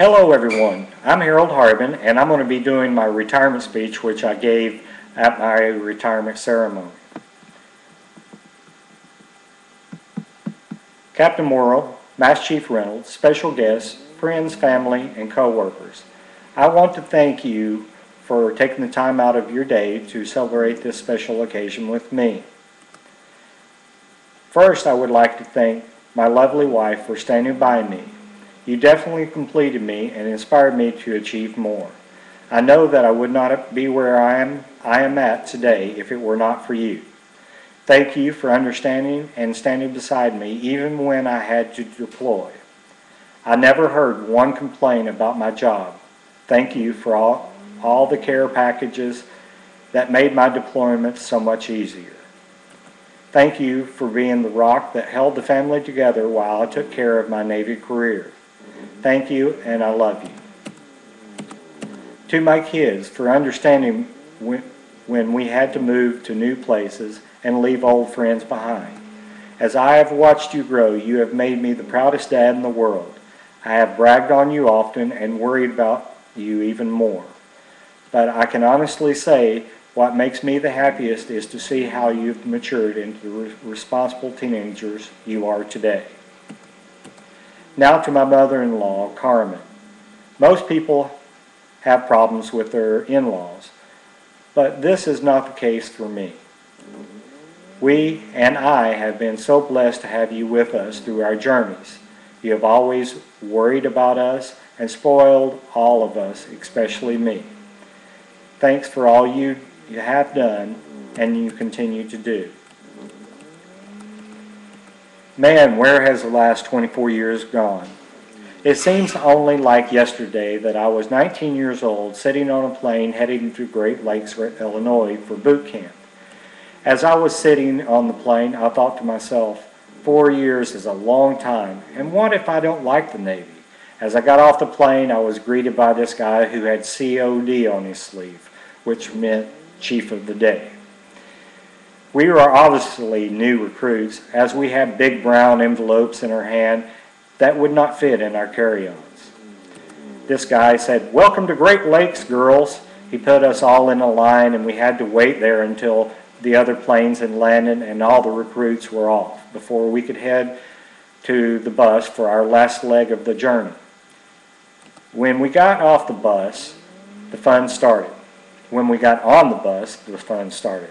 Hello everyone, I'm Harold Harbin and I'm going to be doing my retirement speech which I gave at my retirement ceremony. Captain Morrill, Master Chief Reynolds, special guests, friends, family, and co-workers. I want to thank you for taking the time out of your day to celebrate this special occasion with me. First, I would like to thank my lovely wife for standing by me. You definitely completed me and inspired me to achieve more. I know that I would not be where I am at today if it were not for you. Thank you for understanding and standing beside me even when I had to deploy. I never heard one complaint about my job. Thank you for all the care packages that made my deployment so much easier. Thank you for being the rock that held the family together while I took care of my Navy career. Thank you, and I love you. To my kids, for understanding when we had to move to new places and leave old friends behind. As I have watched you grow, you have made me the proudest dad in the world. I have bragged on you often and worried about you even more. But I can honestly say what makes me the happiest is to see how you've matured into the responsible teenagers you are today. Now to my mother-in-law, Carmen. Most people have problems with their in-laws, but this is not the case for me. We and I have been so blessed to have you with us through our journeys. You have always worried about us and spoiled all of us, especially me. Thanks for all you have done and you continue to do. Man, where has the last 24 years gone? It seems only like yesterday that I was 19 years old sitting on a plane heading to Great Lakes, Illinois for boot camp. As I was sitting on the plane, I thought to myself, 4 years is a long time, and what if I don't like the Navy? As I got off the plane, I was greeted by this guy who had COD on his sleeve, which meant Chief of the Day. We were obviously new recruits, as we had big brown envelopes in our hand that would not fit in our carry-ons. This guy said, "Welcome to Great Lakes, girls." He put us all in a line and we had to wait there until the other planes had landed and all the recruits were off before we could head to the bus for our last leg of the journey. When we got off the bus, the fun started. When we got on the bus, the fun started.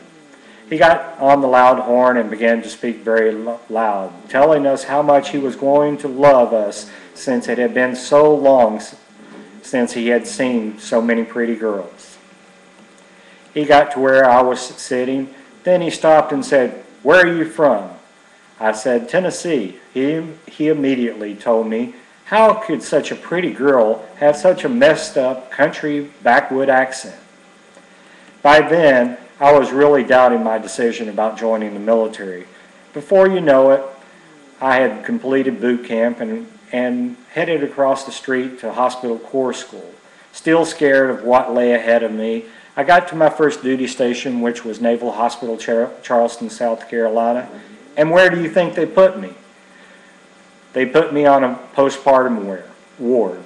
He got on the loud horn and began to speak very loud, telling us how much he was going to love us since it had been so long since he had seen so many pretty girls. He got to where I was sitting, then he stopped and said, "Where are you from?" I said, "Tennessee." He immediately told me, how could such a pretty girl have such a messed up country backwood accent? By then, I was really doubting my decision about joining the military. Before you know it, I had completed boot camp and headed across the street to hospital corps school. Still scared of what lay ahead of me, I got to my first duty station, which was Naval Hospital, Charleston, South Carolina. And where do you think they put me? They put me on a postpartum ward.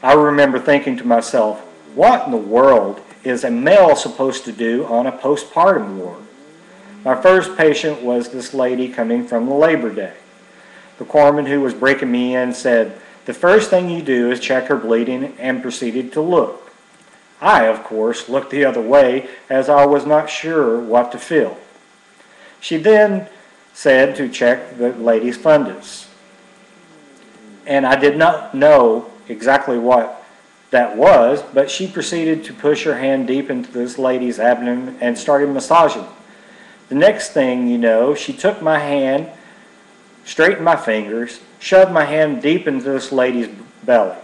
I remember thinking to myself, what in the world is a male supposed to do on a postpartum ward? My first patient was this lady coming from the Labor Day. The corpsman who was breaking me in said, "The first thing you do is check her bleeding," and proceeded to look. I, of course, looked the other way as I was not sure what to feel. She then said to check the lady's fundus. And I did not know exactly what that was, but she proceeded to push her hand deep into this lady's abdomen and started massaging. The next thing you know, she took my hand, straightened my fingers, shoved my hand deep into this lady's belly.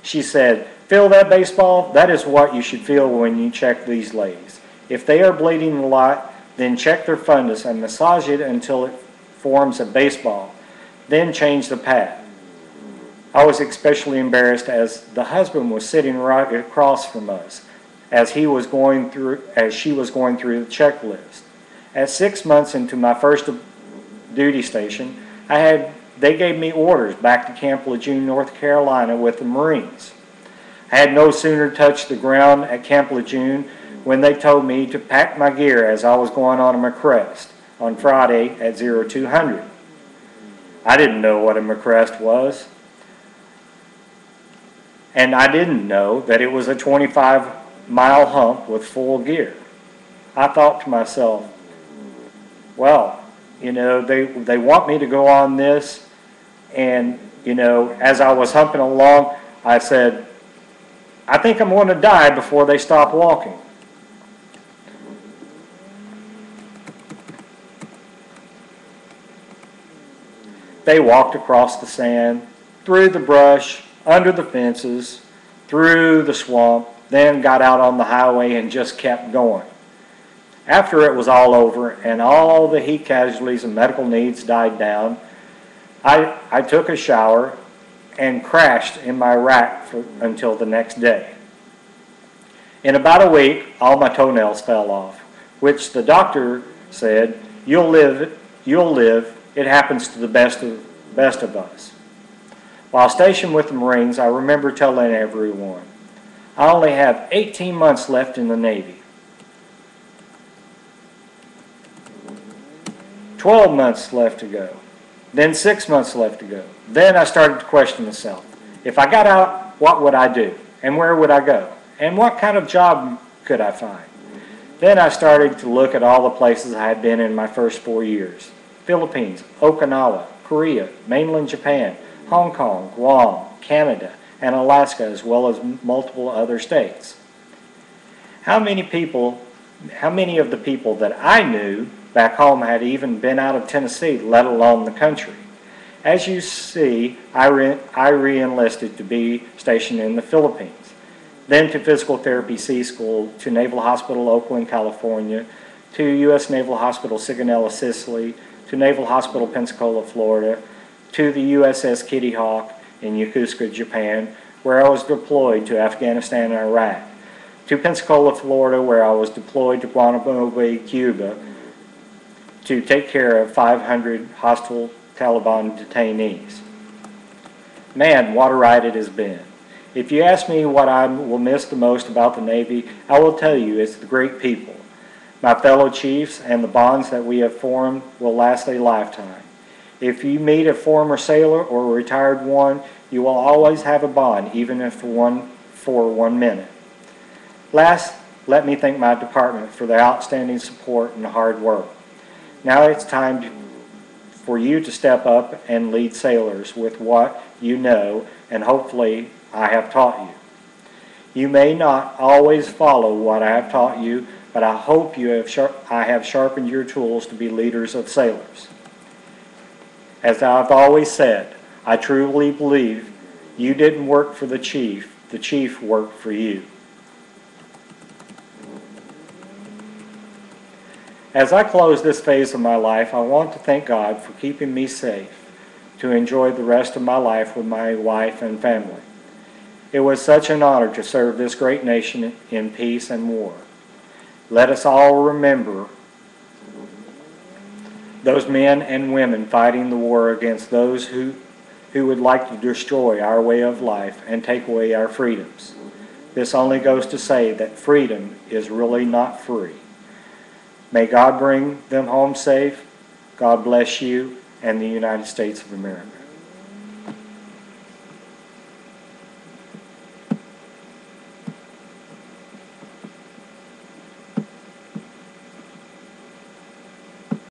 She said, "Feel that baseball? That is what you should feel when you check these ladies. If they are bleeding a lot, then check their fundus and massage it until it forms a baseball. Then change the pad." I was especially embarrassed as the husband was sitting right across from us as she was going through the checklist. At 6 months into my first duty station, I had they gave me orders back to Camp Lejeune, North Carolina with the Marines. I had no sooner touched the ground at Camp Lejeune when they told me to pack my gear as I was going on a McCrest on Friday at 0200. I didn't know what a McCrest was. And I didn't know that it was a 25-mile hump with full gear. I thought to myself, well, you know, they want me to go on this, and, you know, as I was humping along, I said, I think I'm going to die before they stop walking. They walked across the sand, through the brush, under the fences, through the swamp, then got out on the highway and just kept going. After it was all over and all the heat casualties and medical needs died down, I took a shower and crashed in my rack until the next day. In about a week, all my toenails fell off, which the doctor said, you'll live, it happens to the best of us. While stationed with the Marines, I remember telling everyone, I only have 18 months left in the Navy. 12 months left to go. Then 6 months left to go. Then I started to question myself. If I got out, what would I do? And where would I go? And what kind of job could I find? Then I started to look at all the places I had been in my first 4 years. Philippines, Okinawa, Korea, mainland Japan, Hong Kong, Guam, Canada, and Alaska, as well as multiple other states. How many of the people that I knew back home had even been out of Tennessee, let alone the country? As you see, I re-enlisted to be stationed in the Philippines, then to Physical Therapy Sea School, to Naval Hospital Oakland, California, to U.S. Naval Hospital Sigonella, Sicily, to Naval Hospital Pensacola, Florida, to the USS Kitty Hawk in Yokosuka, Japan, where I was deployed to Afghanistan and Iraq, to Pensacola, Florida, where I was deployed to Guantanamo Bay, Cuba, to take care of 500 hostile Taliban detainees. Man, what a ride it has been. If you ask me what I will miss the most about the Navy, I will tell you it's the great people. My fellow chiefs and the bonds that we have formed will last a lifetime. If you meet a former sailor or a retired one, you will always have a bond, even if for 1 minute. Last, let me thank my department for their outstanding support and hard work. Now it's time for you to step up and lead sailors with what you know and hopefully I have taught you. You may not always follow what I have taught you, but I hope I have sharpened your tools to be leaders of sailors. As I've always said, I truly believe you didn't work for the chief worked for you. As I close this phase of my life, I want to thank God for keeping me safe to enjoy the rest of my life with my wife and family. It was such an honor to serve this great nation in peace and war. Let us all remember those men and women fighting the war against those who would like to destroy our way of life and take away our freedoms. This only goes to say that freedom is really not free. May God bring them home safe. God bless you and the United States of America.